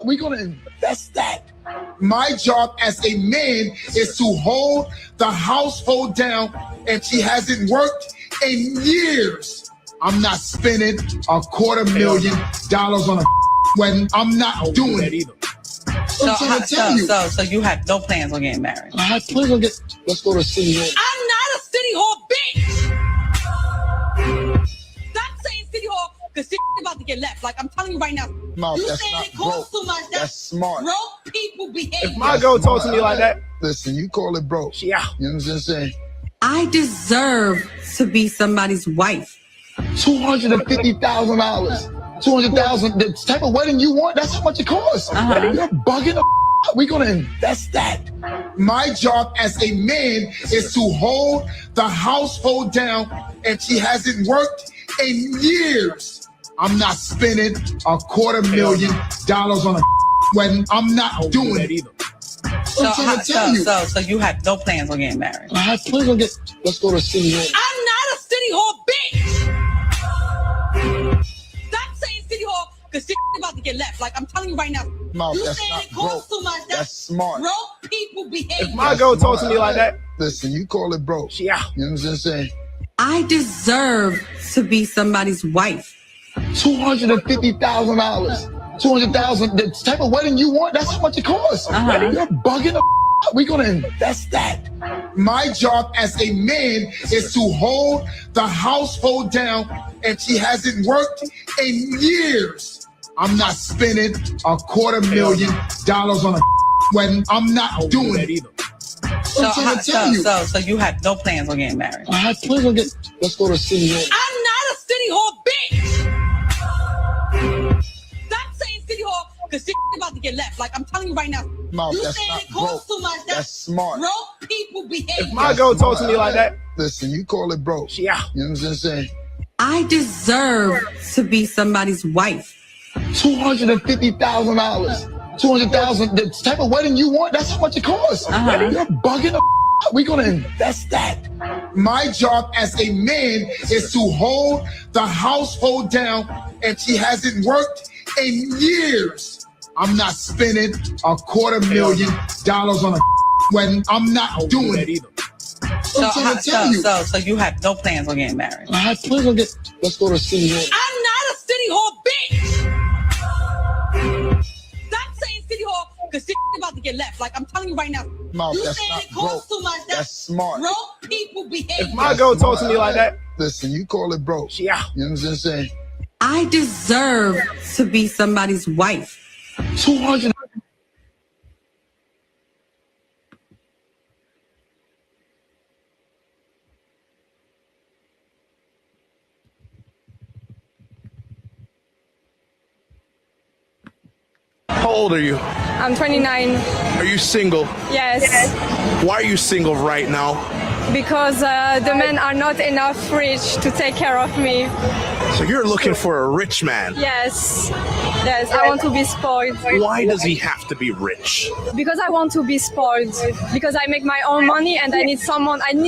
We're gonna invest that. My job as a man is to hold the household down, and she hasn't worked in years. I'm not spending $250,000 on a wedding. I'm not doing it either. So you have no plans on getting married? I have plans on getting. Let's go to City Hall. I'm not a City Hall bitch. Stop saying City Hall because shit about to get left. Like I'm telling you right now. No, you that's saying not it costs too much. That's smart. Broke people behave. If my girl talks to me like that, listen, you call it broke. Yeah. You know what I'm saying? I deserve to be somebody's wife. $250,000. $200,000. The type of wedding you want, that's how much it costs. You're bugging the. We're gonna invest that. My job as a man is to hold the household down, and she hasn't worked in years. I'm not spending $250,000 on a wedding. I'm not doing it either. So you have no plans on getting married? I have plans on getting. Let's go to City Hall. I'm not a City Hall bitch. Stop saying City Hall because shit about to get left. Like I'm telling you right now. No, you that's saying not it costs broke. too much. That's smart. Broke people behave. if my girl talks to me like that, Listen, you call it broke. yeah. You know what I'm saying? I deserve to be somebody's wife. $250,000. $200,000. The type of wedding you want, that's how much it costs. You're bugging the. We're gonna invest that. My job as a man is to hold the household down, and she hasn't worked in years. I'm not spending $250,000 on a wedding. I'm not doing it either. So you have no plans on getting married? I have plans on getting. Let's go to City Hall. I'm not a City Hall bitch. Stop saying City Hall because shit about to get left. Like I'm telling you right now. No, you that's saying not it costs broke. too much. That's smart. Broke people behave. If my girl talks to me like that, Listen, you call it broke. yeah. You know what I'm saying? I deserve to be somebody's wife. $250,000. $200,000. The type of wedding you want, that's how much it costs. You're bugging the. We're gonna invest that. My job as a man is to hold the household down, and she hasn't worked in years. I'm not spending $250,000 on a wedding. I'm not doing it either. So you have no plans on getting married? I have plans on getting. Let's go to City Hall. I'm not a City Hall bitch. Stop saying City Hall because shit about to get left. Like I'm telling you right now. No, you that's saying not it costs broke. too much. That's smart. Broke people behave. If my girl talks to me like that, Listen, you call it broke. yeah. You know what I'm saying? I deserve to be somebody's wife. 200. How old are you? I'm 29. Are you single? Yes. Why are you single right now? Because the men are not enough rich to take care of me. So you're looking for a rich man. Yes. Yes, I want to be spoiled. Why does he have to be rich? Because I want to be spoiled. Because I make my own money and I need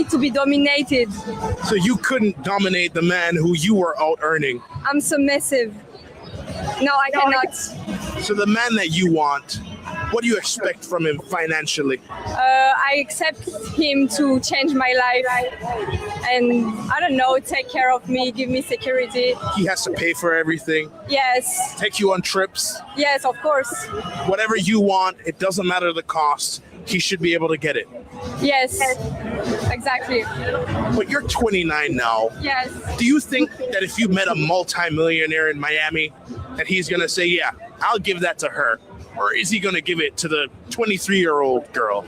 to be dominated. So you couldn't dominate the man who you were out earning. I'm submissive. No, I cannot. So the man that you want, what do you expect from him financially? I accept him to change my life and, I don't know, take care of me, give me security. He has to pay for everything, Yes. take you on trips, Yes, of course. whatever you want, it doesn't matter the cost. He should be able to get it. Yes. Exactly. But you're 29 now. Yes. Do you think that if you met a multimillionaire in Miami, that he's going to say, yeah, I'll give that to her? Or is he going to give it to the 23-year-old girl?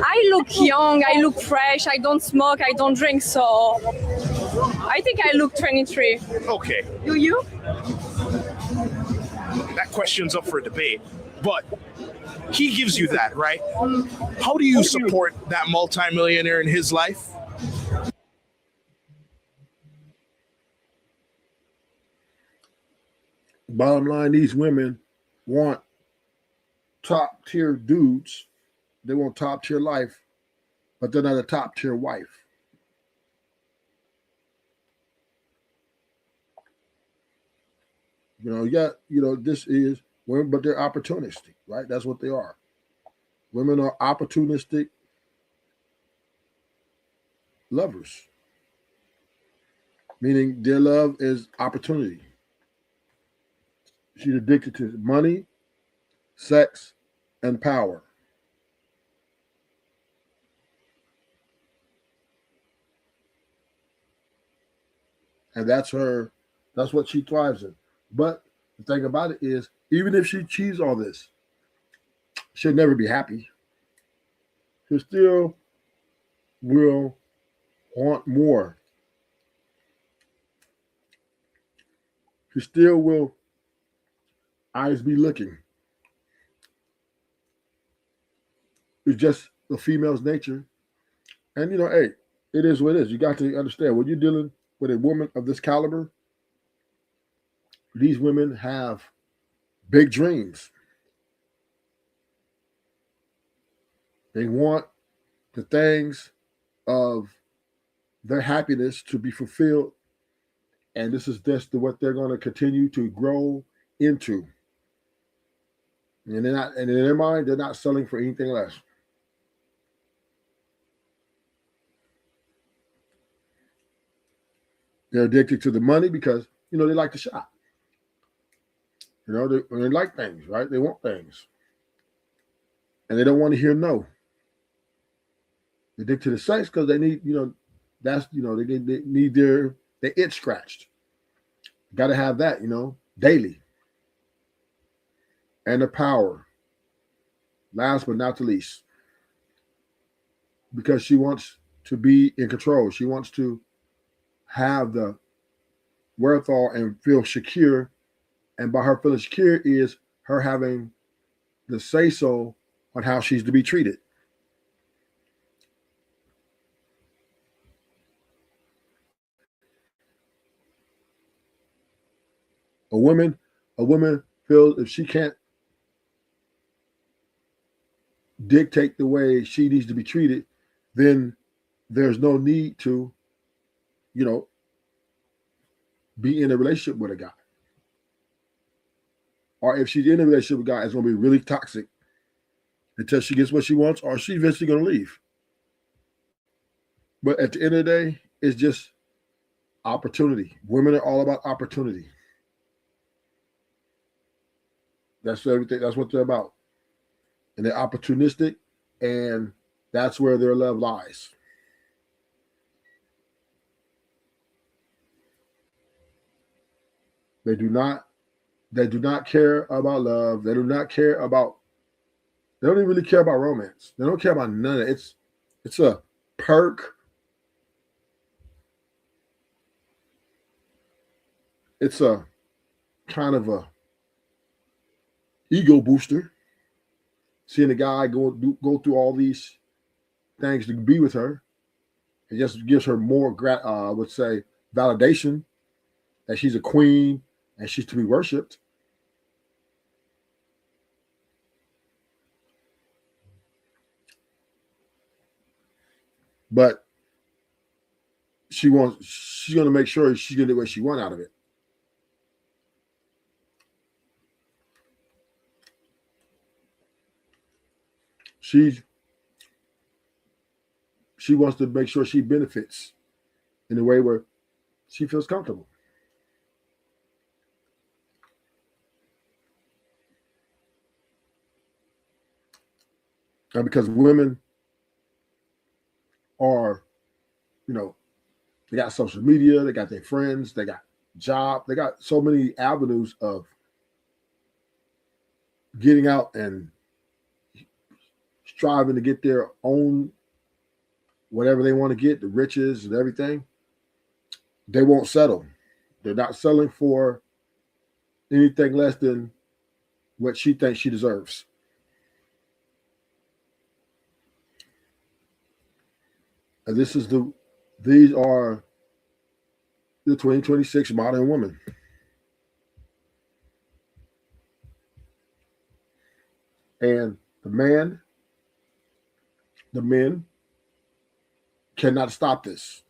I look young, I look fresh, I don't smoke, I don't drink, so I think I look 23. Okay, Do you? that question's up for debate. But he gives you that, right? How do you support that multimillionaire in his life? Bottom line, these women want top tier dudes. They want top tier life, but they're not a top tier wife. This is Women, but they're opportunistic, right? That's what they are. Women are opportunistic lovers, meaning their love is opportunity. She's addicted to money, sex, and power. And that's what she thrives in. But the thing about it is, even if she achieves all this, she'll never be happy. She still will want more. She still will eyes be looking. It's just the female's nature. And hey, it is what it is. You got to understand when you're dealing with a woman of this caliber, these women have big dreams. They want the things of their happiness to be fulfilled. And this is just what they're going to continue to grow into. And they're not, and in their mind, they're not selling for anything less. They're addicted to the money because they like to shop. They like things, right? They want things, and they don't want to hear no. They're addicted to the sex because they need, that's they need their itch scratched. Got to have that, daily. And the power. Last but not the least, because she wants to be in control. She wants to have the wherewithal and feel secure. And by her feeling secure is her having the say so on how she's to be treated. A woman feels if she can't dictate the way she needs to be treated, then there's no need to, be in a relationship with a guy. Or if she's in a relationship with a guy, it's going to be really toxic until she gets what she wants, or she's eventually going to leave. But at the end of the day, it's just opportunity. Women are all about opportunity. That's everything. That's what they're about. And they're opportunistic, and that's where their love lies. They do not care about love. They do not care about, they don't even really care about romance. They don't care about none of it. It's a perk. It's a kind of a ego booster. Seeing a guy go through all these things to be with her, it just gives her more, I would say, validation that she's a queen and she's to be worshipped. But she's going to make sure she's going to get what she wants out of it. She wants to make sure she benefits in a way where she feels comfortable. And because women are, they got social media, they got their friends, they got job, they got so many avenues of getting out and striving to get their own whatever they want to get, the riches and everything. They won't settle. They're not settling for anything less than what she thinks she deserves. And these are the 2026 modern women. And the men cannot stop this.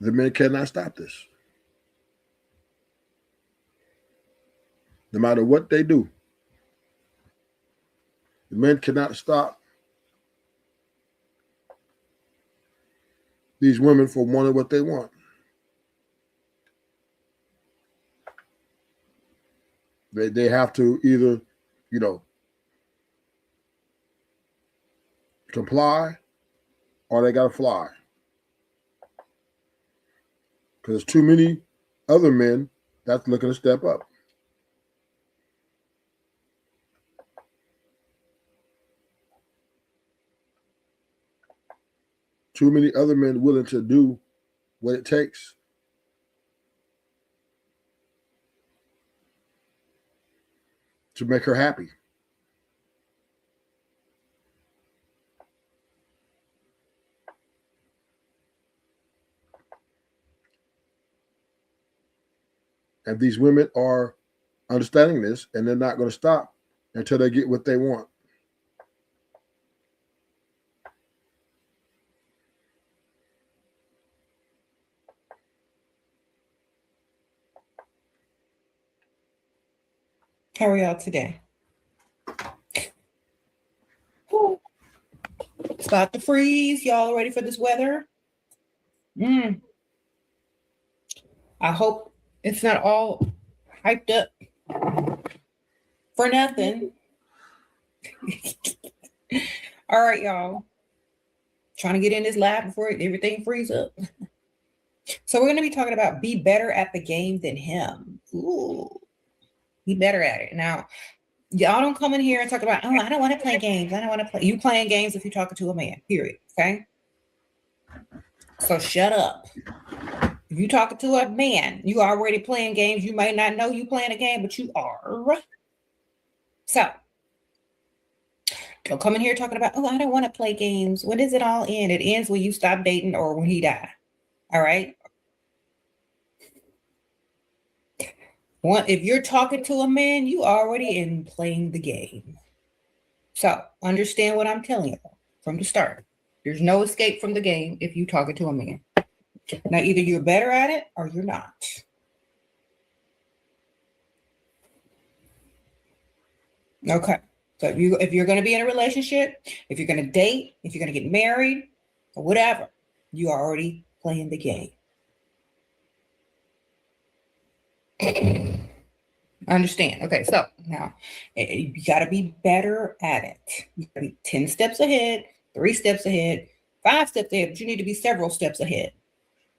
The men cannot stop this. no matter what they do. The men cannot stop these women from wanting what they want. They have to either, comply or they got to fly. Because there's too many other men that's looking to step up. Too many other men willing to do what it takes to make her happy. And these women are understanding this, and they're not going to stop until they get what they want. How are y'all today? Whew. It's about to freeze. Y'all ready for this weather? I hope it's not all hyped up for nothing. All right, y'all. Trying to get in this lab before everything frees up. So we're going to be talking about be better at the game than him. Ooh, be better at it. Now, y'all don't come in here and talk about, I don't want to play games. I don't want to play. You playing games if you're talking to a man, period. Okay? So shut up. If you talking to a man, you already playing games. You may not know you playing a game, but you are. So don't come in here talking about, I don't want to play games. When does it all end? It ends when you stop dating or when he die. All right. If you're talking to a man, you already in playing the game. So understand what I'm telling you from the start. There's no escape from the game if you're talking to a man. Now, either you're better at it or you're not. Okay. So if you're going to be in a relationship, if you're going to date, if you're going to get married or whatever, you are already playing the game. Understand. Okay, so now you got to be better at it. You got to be 10 steps ahead, 3 steps ahead, 5 steps ahead, but you need to be several steps ahead.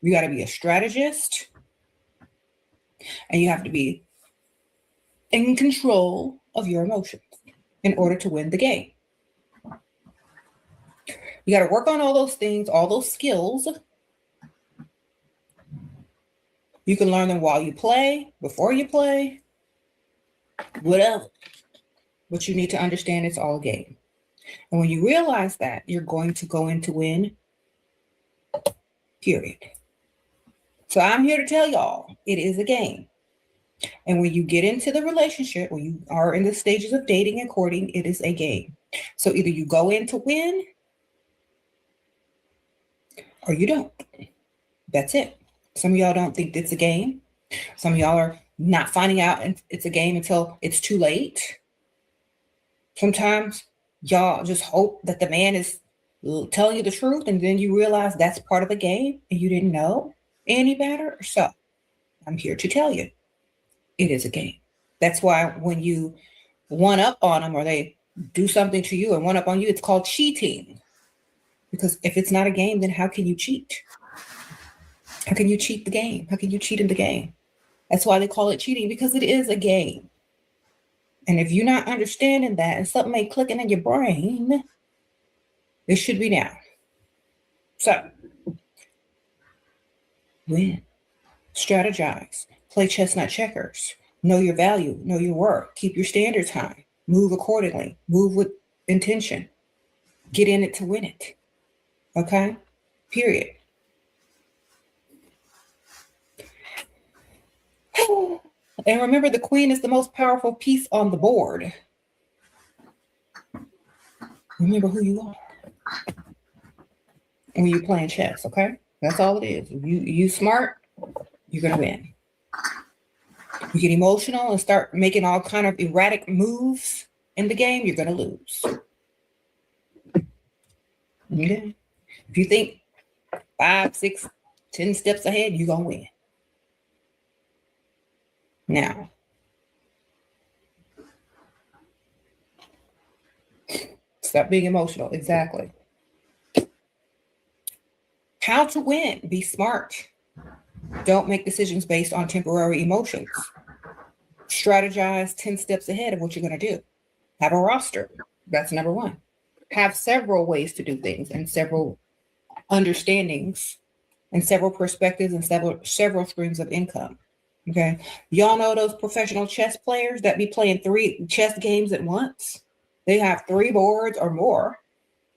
You got to be a strategist, and you have to be in control of your emotions in order to win the game. You got to work on all those things, all those skills. You can learn them while you play, before you play, whatever. But you need to understand it's all a game. And when you realize that, you're going to go in to win, period. So I'm here to tell y'all, it is a game. And when you get into the relationship, when you are in the stages of dating and courting, it is a game. So either you go in to win or you don't. That's it. Some of y'all don't think it's a game. Some of y'all are not finding out it's a game until it's too late. Sometimes y'all just hope that the man is telling you the truth, and then you realize that's part of the game and you didn't know any better. So I'm here to tell you, it is a game. That's why when you one up on them or they do something to you and one up on you, it's called cheating. Because if it's not a game, then how can you cheat? How can you cheat the game? How can you cheat in the game? That's why they call it cheating, because it is a game. And if you're not understanding that and something ain't clicking in your brain, it should be now. So, win, strategize, play chess, not checkers. Know your value, know your worth, keep your standards high, move accordingly, move with intention, get in it to win it. Okay? Period. And remember, the queen is the most powerful piece on the board. Remember who you are when you're playing chess, okay? That's all it is. You smart, you're going to win. You get emotional and start making all kind of erratic moves in the game, you're going to lose. Okay? If you think 5, 6, 10 steps ahead, you're going to win. Now, stop being emotional. Exactly. How to win. Be smart. Don't make decisions based on temporary emotions. Strategize 10 steps ahead of what you're going to do. Have a roster. That's number one. Have several ways to do things and several understandings and several perspectives and several streams of income. Okay. Y'all know those professional chess players that be playing 3 chess games at once? They have 3 boards or more,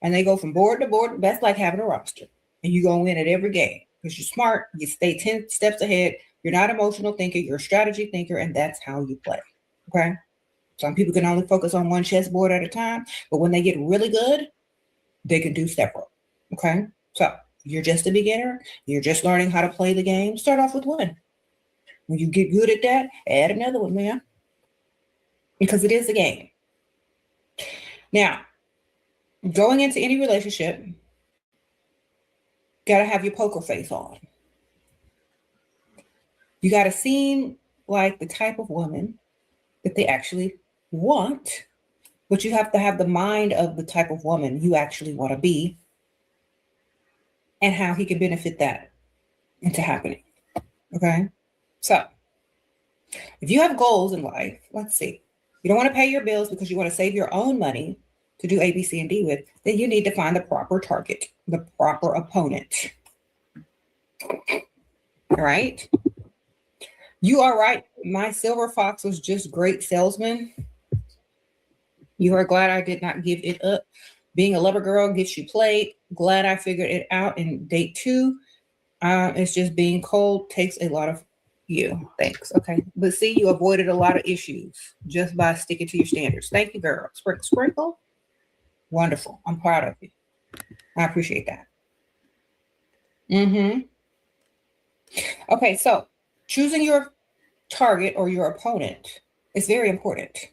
and they go from board to board. That's like having a roster. And you go in at every game because you're smart. You stay 10 steps ahead. You're not emotional thinker. You're a strategy thinker, and that's how you play. Okay. Some people can only focus on one chessboard at a time, but when they get really good, they can do several. Okay. So you're just a beginner. You're just learning how to play the game. Start off with one. When you get good at that, add another one, man. Because it is a game. Now, going into any relationship, got to have your poker face on. You got to seem like the type of woman that they actually want, but you have to have the mind of the type of woman you actually want to be and how he can benefit that into happening. Okay. So if you have goals in life, let's see, you don't want to pay your bills because you want to save your own money to do A, B, C, and D with, then you need to find the proper target, the proper opponent. All right. You are right. My silver fox was just great salesman. You are glad I did not give it up. Being a lover girl gets you played. Glad I figured it out in date 2. It's just being cold takes a lot of you. Thanks. Okay. But see, you avoided a lot of issues just by sticking to your standards. Thank you, girl. Sprinkle, sprinkle. Wonderful. I'm proud of you. I appreciate that. Okay. So choosing your target or your opponent is very important.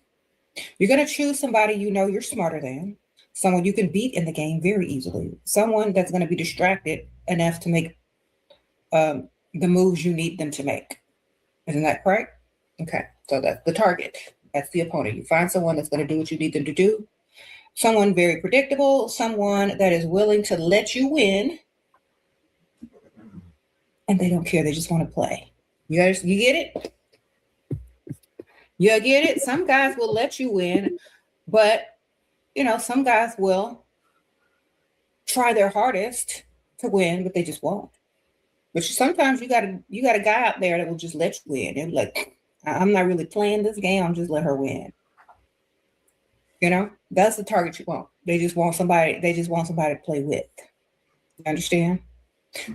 You're going to choose somebody you know you're smarter than, someone you can beat in the game very easily, someone that's going to be distracted enough to make the moves you need them to make. Isn't that correct? Okay, so that's the target. That's the opponent. You find someone that's going to do what you need them to do, someone very predictable, someone that is willing to let you win, and they don't care. They just want to play. You get it? You get it? Some guys will let you win, but some guys will try their hardest to win, but they just won't. But sometimes you got a guy out there that will just let you win. And like, I'm not really playing this game. I'm just let her win. That's the target you want. They just want somebody to play with. You understand?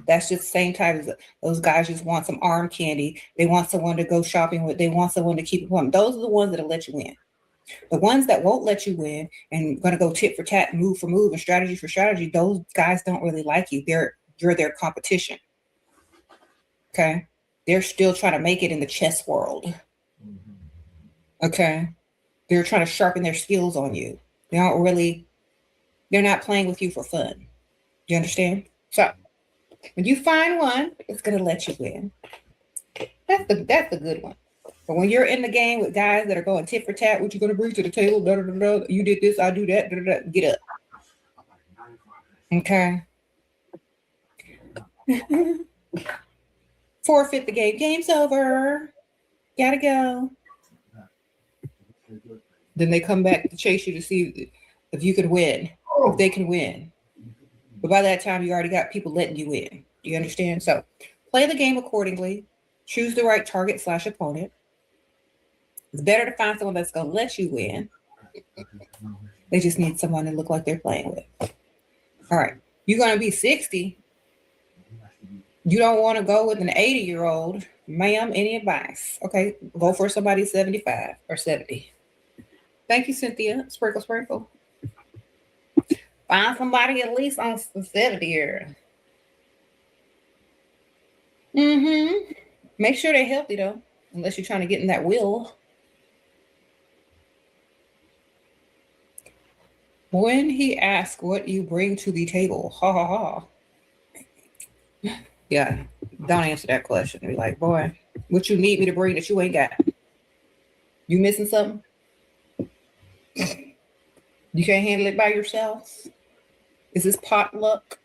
That's just the same type as those guys just want some arm candy. They want someone to go shopping with. They want someone to keep it warm. Those are the ones that'll let you win. The ones that won't let you win and going to go tit for tat, move for move, and strategy for strategy, those guys don't really like you. You're their competition. Okay? They're still trying to make it in the chess world. Okay? They're trying to sharpen their skills on you. They're not playing with you for fun. Do you understand? So when you find one, it's going to let you win. That's the good one. But when you're in the game with guys that are going tit for tat, what you going to bring to the table? Da, da, da, da. You did this, I do that. Da, da, da. Get up. Okay. Forfeit the game. Game's over. Gotta go. Then they come back to chase you to see if you can win, if they can win. But by that time, you already got people letting you win. Do you understand? So play the game accordingly. Choose the right target / opponent. It's better to find someone that's going to let you win. They just need someone to look like they're playing with. All right. You're going to be 60. You don't want to go with an 80-year-old. Ma'am, any advice? Okay. Go for somebody 75 or 70. Thank you, Cynthia. Sprinkle, sprinkle. Find somebody at least on 70 year. Make sure they're healthy, though. unless you're trying to get in that will. When he asks what you bring to the table, ha ha ha. Yeah, don't answer that question. Be like, boy, what you need me to bring that you ain't got? You missing something? You can't handle it by yourself? Is this potluck?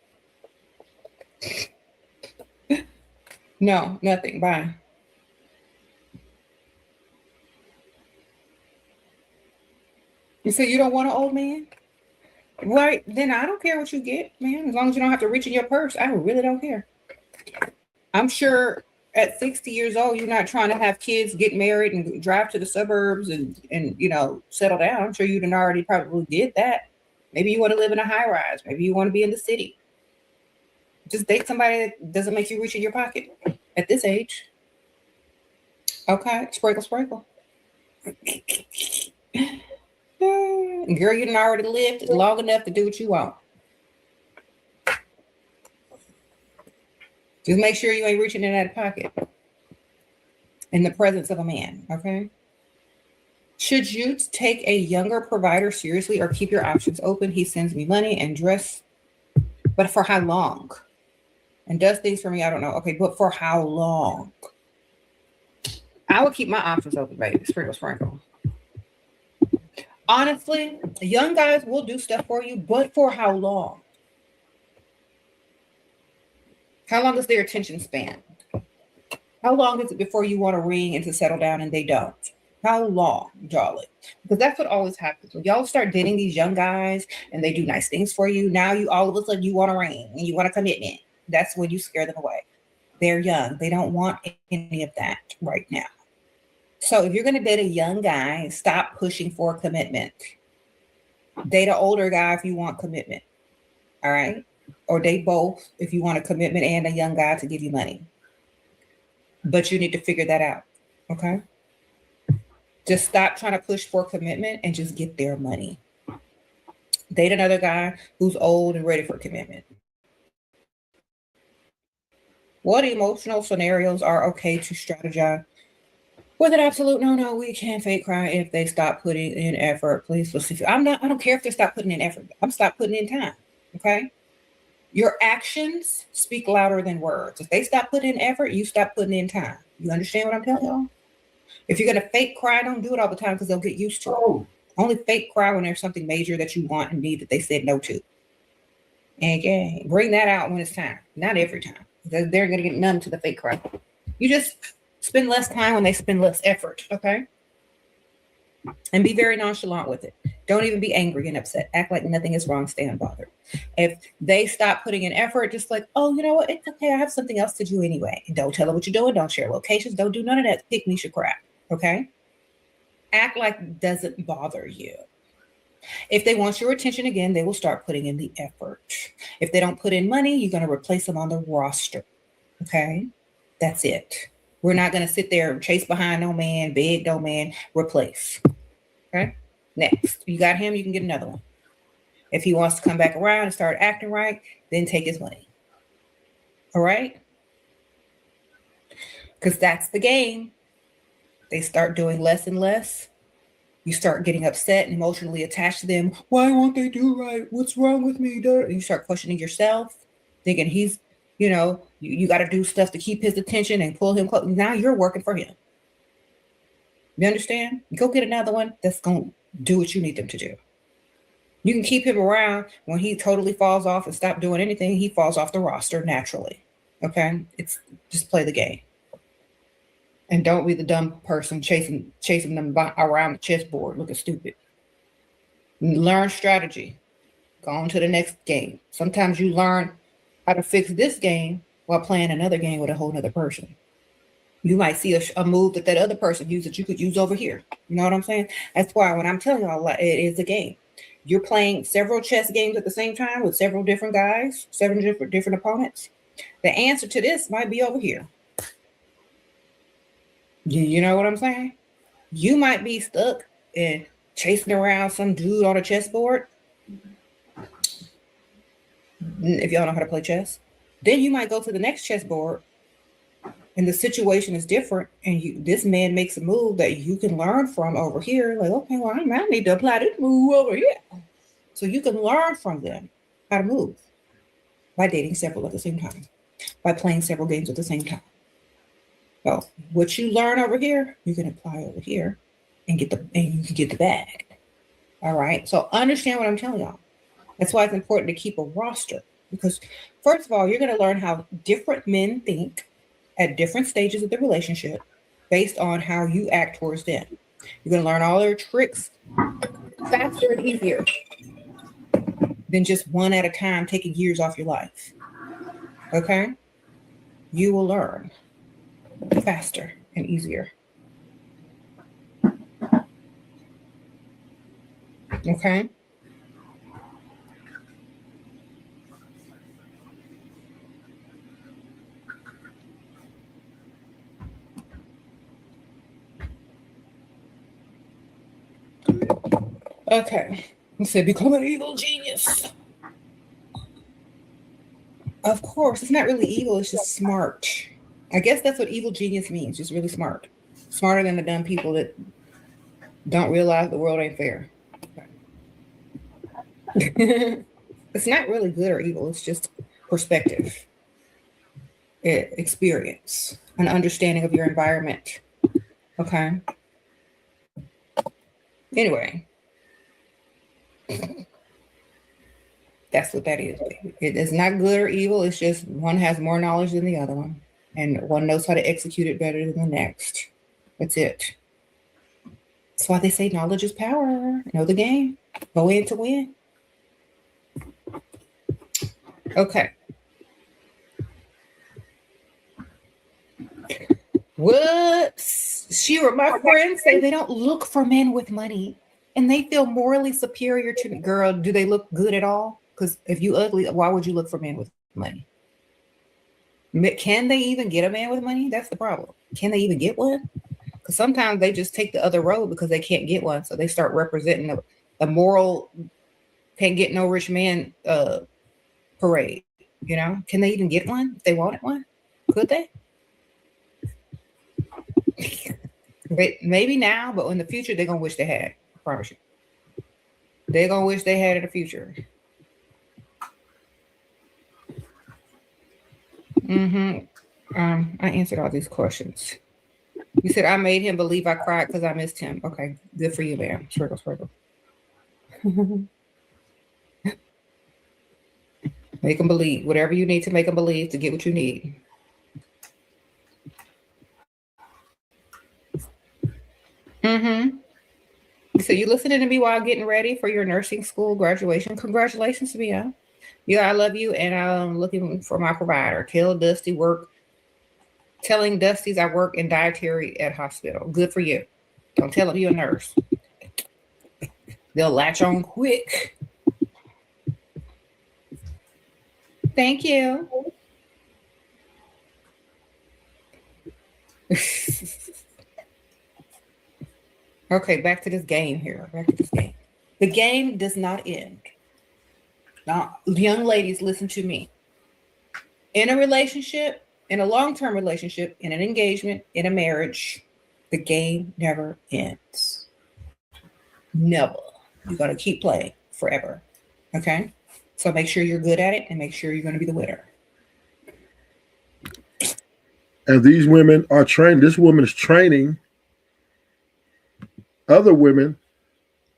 No, nothing. Bye. You say you don't want an old man? Right, then I don't care what you get, man. As long as you don't have to reach in your purse, I really don't care. I'm sure at 60 years old, you're not trying to have kids, get married, and drive to the suburbs and settle down. I'm sure you'd already probably did that. Maybe you want to live in a high rise. Maybe you want to be in the city. Just date somebody that doesn't make you reach in your pocket at this age. Okay, sprinkle. Girl, you done already lived long enough to do what you want. Just make sure you ain't reaching in that pocket in the presence of a man, okay? Should you take a younger provider seriously or keep your options open? He sends me money and dress, but for how long? And does things for me, I don't know. Okay, but for how long? I would keep my options open, baby. Sprinkle. Honestly, young guys will do stuff for you, but for how long? How long is their attention span? How long is it before you want to ring and to settle down and they don't? How long, darling? Because that's what always happens. When y'all start dating these young guys and they do nice things for you, now you all of a sudden you want a ring and you want a commitment. That's when you scare them away. They're young. They don't want any of that right now. So if you're going to date a young guy, stop pushing for commitment. Date an older guy if you want commitment. All right? Or date both if you want a commitment and a young guy to give you money. But you need to figure that out. Okay? Just stop trying to push for commitment and just get their money. Date another guy who's old and ready for commitment. What emotional scenarios are okay to strategize? With an absolute no, we can't fake cry if they stop putting in effort. Please specific. I don't care if they stop putting in effort. I'm stop putting in time. Okay. Your actions speak louder than words. If they stop putting in effort, you stop putting in time. You understand what I'm telling y'all? If you're gonna fake cry, don't do it all the time because they'll get used to it. Only fake cry when there's something major that you want and need that they said no to. And again, bring that out when it's time. Not every time. They're gonna get numb to the fake cry. You just spend less time when they spend less effort, okay? And be very nonchalant with it. Don't even be angry and upset. Act like nothing is wrong. Stay unbothered. If they stop putting in effort, just like, oh, you know what? It's okay. I have something else to do anyway. And don't tell them what you're doing. Don't share locations. Don't do none of that pick-me-shit crap, okay? Act like it doesn't bother you. If they want your attention again, they will start putting in the effort. If they don't put in money, you're going to replace them on the roster, okay? That's it. We're not going to sit there and chase behind no man, beg no man, replace. Okay? Next. You got him, you can get another one. If he wants to come back around and start acting right, then take his money. All right? Because that's the game. They start doing less and less. You start getting upset and emotionally attached to them. Why won't they do right? What's wrong with me? And you start questioning yourself, thinking he's, you got to do stuff to keep his attention and pull him close. Now you're working for him. You understand? Go get another one that's going to do what you need them to do. You can keep him around. When he totally falls off and stop doing anything, he falls off the roster naturally. Okay? It's just play the game. And don't be the dumb person chasing them around the chessboard looking stupid. Learn strategy. Go on to the next game. Sometimes you learn how to fix this game while playing another game with a whole nother person. You might see a move that other person used that you could use over here. You know what I'm saying? That's why when I'm telling y'all, it is a game. You're playing several chess games at the same time with several different guys, several different opponents. The answer to this might be over here. You know what I'm saying? You might be stuck in chasing around some dude on a chessboard. If y'all know how to play chess, then you might go to the next chessboard and the situation is different, and this man makes a move that you can learn from over here, like, okay, well, I need to apply this move over here. So you can learn from them how to move by dating several at the same time, by playing several games at the same time. So what you learn over here, you can apply over here and you can get the bag. All right. So understand what I'm telling y'all. That's why it's important to keep a roster, because first of all, you're going to learn how different men think at different stages of the relationship based on how you act towards them. You're going to learn all their tricks faster and easier than just one at a time, taking years off your life. Okay? You will learn faster and easier. Okay? Okay. He said, become an evil genius. Of course, it's not really evil, it's just smart. I guess that's what evil genius means, just really smart. Smarter than the dumb people that don't realize the world ain't fair. It's not really good or evil, it's just perspective, experience, an understanding of your environment. Okay. Anyway, that's what that is. It is not good or evil. It's just one has more knowledge than the other one, and one knows how to execute it better than the next. That's it. That's why they say knowledge is power. Know the game. Go in to win. Okay. Whoops. Shira, my friends say they don't look for men with money and they feel morally superior to the girl. Do they look good at all? Because if you ugly, why would you look for men with money? Can they even get a man with money? That's the problem. Can they even get one? Because sometimes they just take the other road because they can't get one. So they start representing the moral can't get no rich man parade. You know, can they even get one if they wanted one? Could they? Maybe now, but in the future, they're going to wish they had. I promise you. They're going to wish they had in the future. I answered all these questions. You said, I made him believe I cried because I missed him. Okay, good for you, man. Sprinkle. Make them believe. Whatever you need to make them believe to get what you need. So you listening to me while getting ready for your nursing school graduation. Congratulations to me, huh? Yeah, I love you, and I'm looking for my provider. Telling Dusty's I work in dietary at hospital. Good for you. Don't tell them you're a nurse. They'll latch on quick. Thank you. Okay, back to this game here. The game does not end. Now, young ladies, listen to me. In a relationship, in a long-term relationship, in an engagement, in a marriage, the game never ends. Never. You're going to keep playing forever. Okay? So make sure you're good at it and make sure you're going to be the winner. And these women are trained. This woman is training other women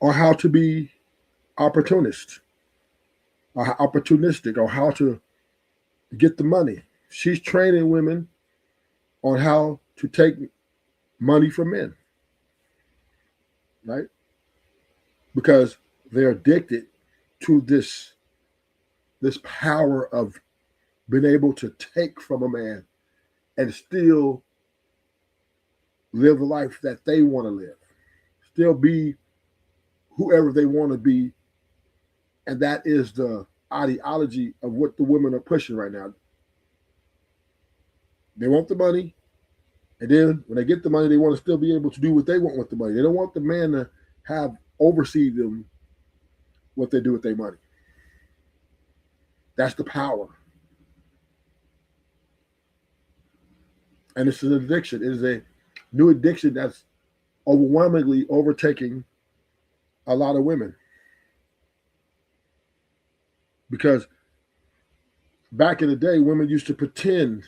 on how to be opportunistic or how to get the money. She's training women on how to take money from men, right? Because they're addicted to this power of being able to take from a man and still live the life that they want to live, still be whoever they want to be. And that is the ideology of what the women are pushing right now. They want the money, and then when they get the money, they want to still be able to do what they want with the money. They don't want the man to have oversee them what they do with their money. That's the power. And it's an addiction. It is a new addiction that's overwhelmingly overtaking a lot of women. Because back in the day, women used to pretend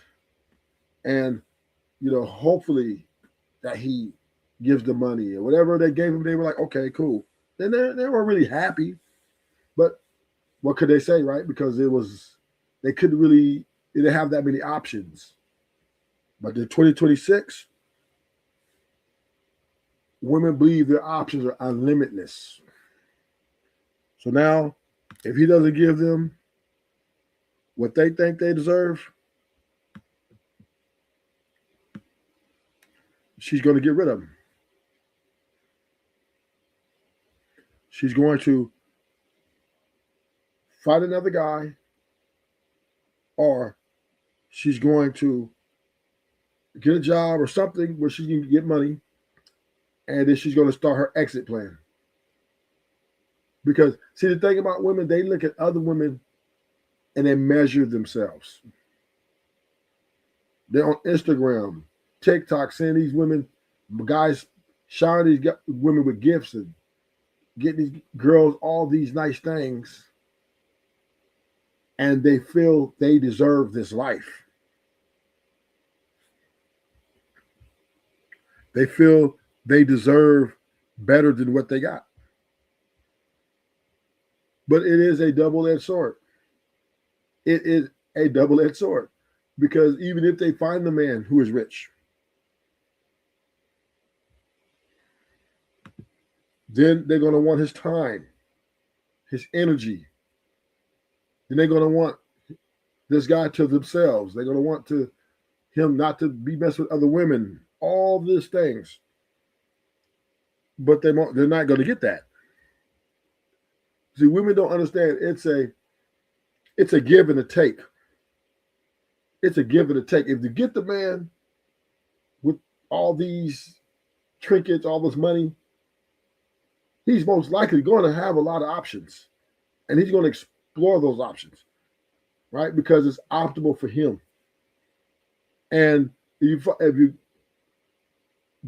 and, hopefully that he gives the money or whatever they gave him. They were like, okay, cool. Then they weren't really happy. But what could they say, right? Because they couldn't really, they didn't have that many options. But in 2026, women believe their options are unlimitless. So now, if he doesn't give them what they think they deserve, she's going to get rid of him. She's going to find another guy, or she's going to get a job or something where she can get money, and then she's going to start her exit plan. Because, see, the thing about women, they look at other women and they measure themselves. They're on Instagram, TikTok, seeing these women, guys showering these women with gifts and getting these girls all these nice things, and they feel they deserve this life. They feel they deserve better than what they got. But it is a double-edged sword. It is a double-edged sword. Because even if they find the man who is rich, then they're going to want his time, his energy. Then they're going to want this guy to themselves. They're going to want him not to be messed with other women, all these things. But they're not going to get that. See, women don't understand it's a give and a take. It's a give and a take. If you get the man with all these trinkets, all this money, he's most likely going to have a lot of options. And he's going to explore those options, right? Because it's optimal for him. And if you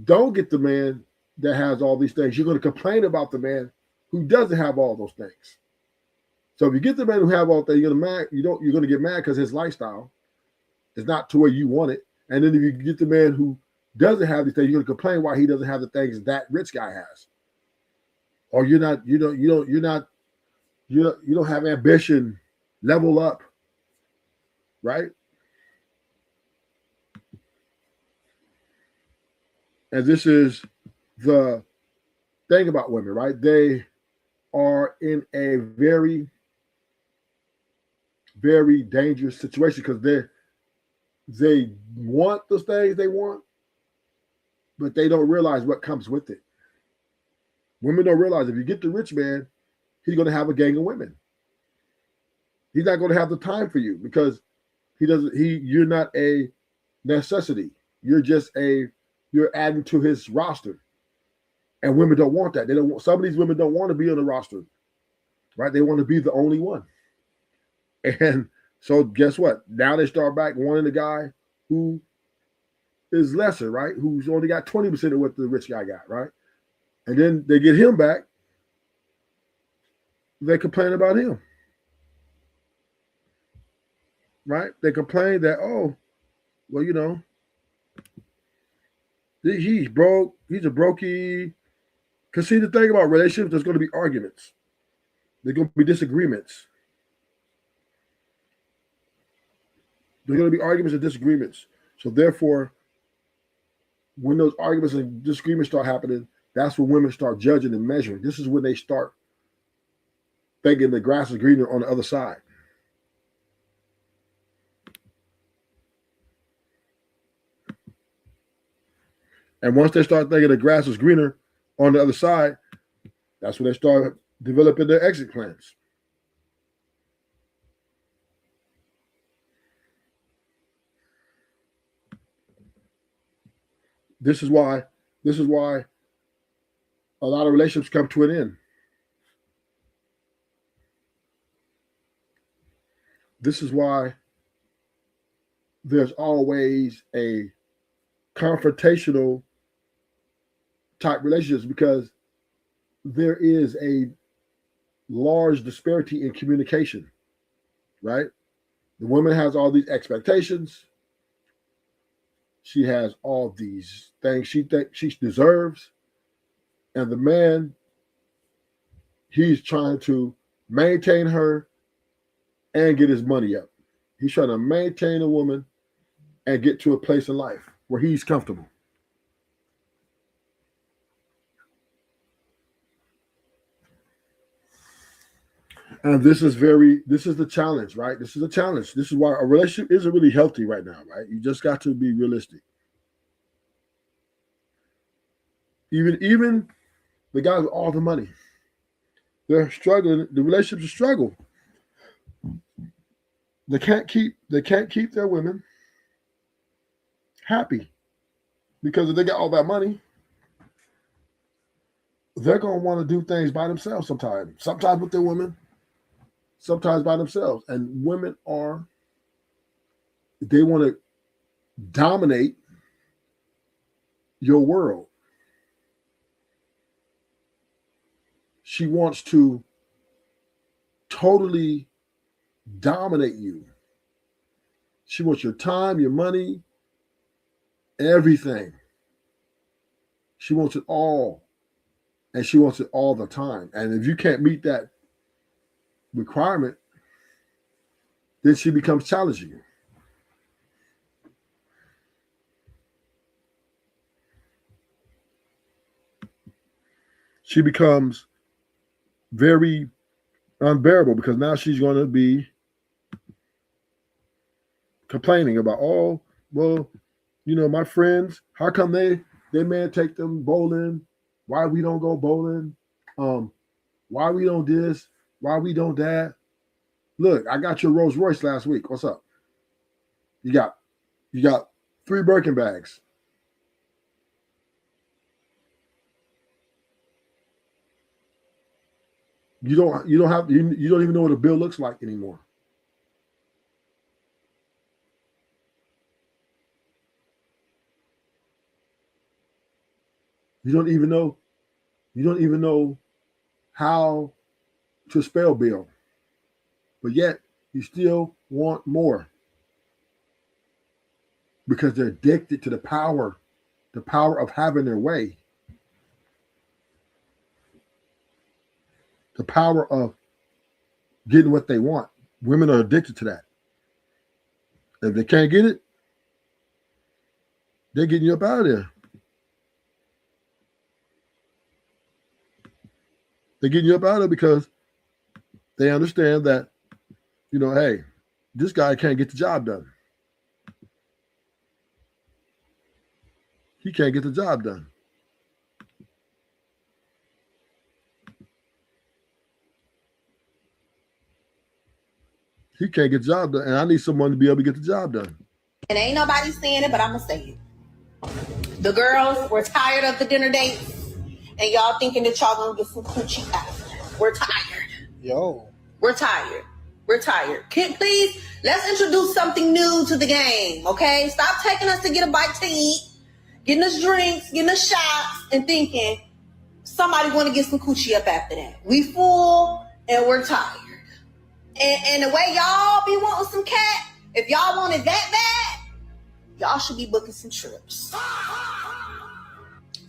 don't get the man that has all these things, you're going to complain about the man who doesn't have all those things. So if you get the man who have all things, you're going to get mad because his lifestyle is not to where you want it. And then if you get the man who doesn't have these things, you're going to complain why he doesn't have the things that rich guy has. Or you don't have ambition, level up, right? And this is the thing about women, right? They are in a very, very dangerous situation because they want the things they want, but they don't realize what comes with it. Women don't realize if you get the rich man, he's going to have a gang of women. He's not going to have the time for you because you're not a necessity. You're adding to his roster. And women don't want that. Some of these women don't want to be on the roster, right? They want to be the only one. And so guess what? Now they start back wanting the guy who is lesser, right? Who's only got 20% of what the rich guy got, right? And then they get him back. They complain about him, right? They complain that, oh, well, he's broke. He's a brokey. Because see, the thing about relationships, there's going to be arguments. There's going to be disagreements. There's going to be arguments and disagreements. So therefore, when those arguments and disagreements start happening, that's when women start judging and measuring. This is when they start thinking the grass is greener on the other side. And once they start thinking the grass is greener on the other side, that's when they start developing their exit plans. This is why a lot of relationships come to an end. This is why there's always a confrontational type relationships because there is a large disparity in communication, right? The woman has all these expectations. She has all these things she thinks she deserves. And the man, he's trying to maintain her and get his money up. He's trying to maintain a woman and get to a place in life where he's comfortable. And this is the challenge, right? This is a challenge. This is why a relationship isn't really healthy right now, right? You just got to be realistic. Even the guys with all the money, they're struggling. The relationships are struggle. They can't keep their women happy because if they got all that money, they're gonna want to do things by themselves sometimes. Sometimes with their women, sometimes by themselves. And women they want to dominate your world. She wants to totally dominate you. She wants your time, your money, everything. She wants it all. And she wants it all the time. And if you can't meet that requirement, then she becomes challenging. She becomes very unbearable because now she's going to be complaining about, oh, well, my friends, how come they man take them bowling? Why we don't go bowling? Why we don't this? Why we don't that? Look, I got your Rolls Royce last week. What's up? You got 3 Birkin bags. You don't even know what a bill looks like anymore. You don't even know how to spell bill. But yet you still want more. Because they're addicted to the power of having their way. The power of getting what they want. Women are addicted to that. If they can't get it, they're getting you up out of there. They're getting you up out of there because they understand that, hey, this guy can't get the job done. He can't get the job done. He can't get the job done, and I need someone to be able to get the job done. And ain't nobody saying it, but I'm going to say it. The girls were tired of the dinner dates, and y'all thinking that y'all going to get some coochie after. We're tired. We're tired. We're tired. Please, let's introduce something new to the game, okay? Stop taking us to get a bite to eat, getting us drinks, getting us shots, and thinking somebody want to get some coochie up after that. We full, and we're tired. And the way y'all be wanting some cat, if y'all want it that bad, y'all should be booking some trips.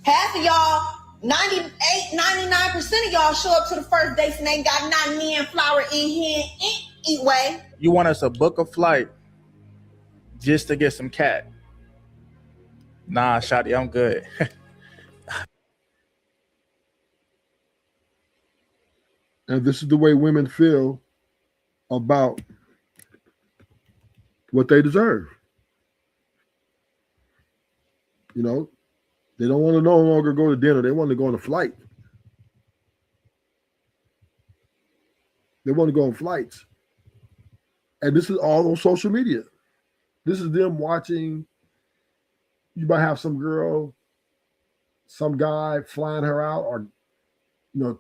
Half of y'all, 98, 99% of y'all show up to the first dates and ain't got nothing in flour in here eat way. You want us to book a flight just to get some cat? Nah, Shotty, I'm good. And this is the way women feel about what they deserve. They don't want to no longer go to dinner. They want to go on a flight. They want to go on flights. And this is all on social media. This is them watching. You might have some girl, some guy flying her out or,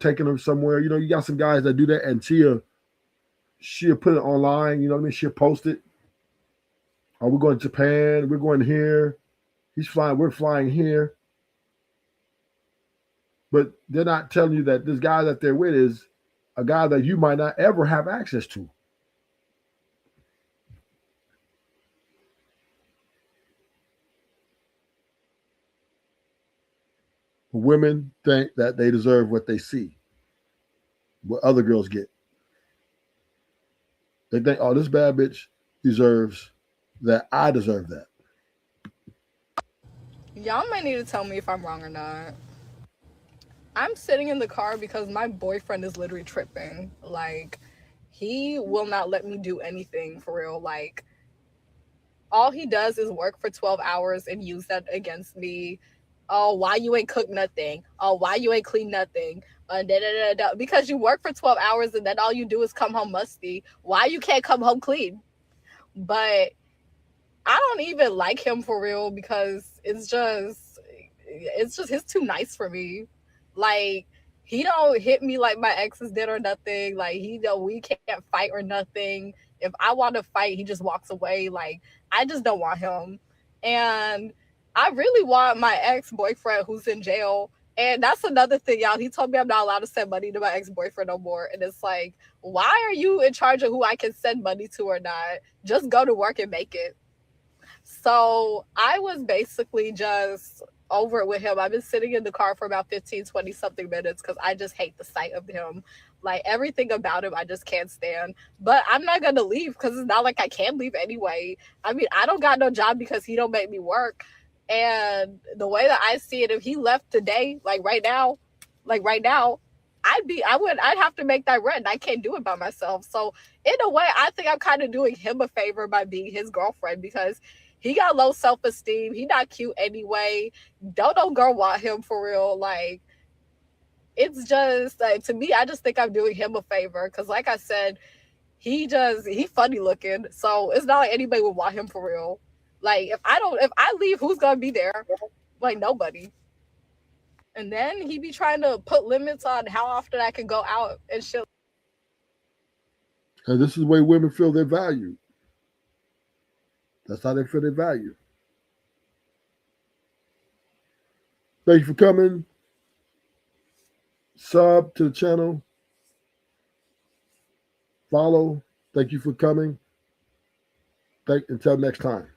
taking her somewhere. You got some guys that do that and she'll put it online. You know what I mean? She'll post it. Oh, we're going to Japan. We're going here. He's flying. We're flying here. But they're not telling you that this guy that they're with is a guy that you might not ever have access to. Women think that they deserve what they see, what other girls get. They think, oh, this bad bitch deserves that. I deserve that. Y'all might need to tell me if I'm wrong or not. I'm sitting in the car because my boyfriend is literally tripping. Like, he will not let me do anything for real. Like, all he does is work for 12 hours and use that against me. Oh, why you ain't cook nothing? Oh, why you ain't clean nothing? Because you work for 12 hours and then all you do is come home musty. Why you can't come home clean? But I don't even like him for real because it's just he's too nice for me. Like, he don't hit me like my exes did or nothing. Like, we can't fight or nothing. If I want to fight, he just walks away. Like, I just don't want him. And I really want my ex-boyfriend who's in jail. And that's another thing, y'all. He told me I'm not allowed to send money to my ex-boyfriend no more. And it's like, why are you in charge of who I can send money to or not? Just go to work and make it. So I was basically just over it with him. I've been sitting in the car for about 15, 20 something minutes because I just hate the sight of him. Like, everything about him, I just can't stand. But I'm not going to leave because it's not like I can leave anyway. I mean, I don't got no job because he don't make me work. And the way that I see it, if he left today, right now, I'd have to make that rent. I can't do it by myself. So in a way, I think I'm kind of doing him a favor by being his girlfriend because he got low self-esteem. He not cute anyway. Don't no girl want him for real. Like, it's just like, to me, I just think I'm doing him a favor because, like I said, he funny looking. So it's not like anybody would want him for real. Like, if I leave, who's gonna be there? Like, nobody. And then he be trying to put limits on how often I can go out and shit. And this is the way women feel their value. That's how they feel their value. Thank you for coming. Sub to the channel. Follow. Thank you for coming. Until next time.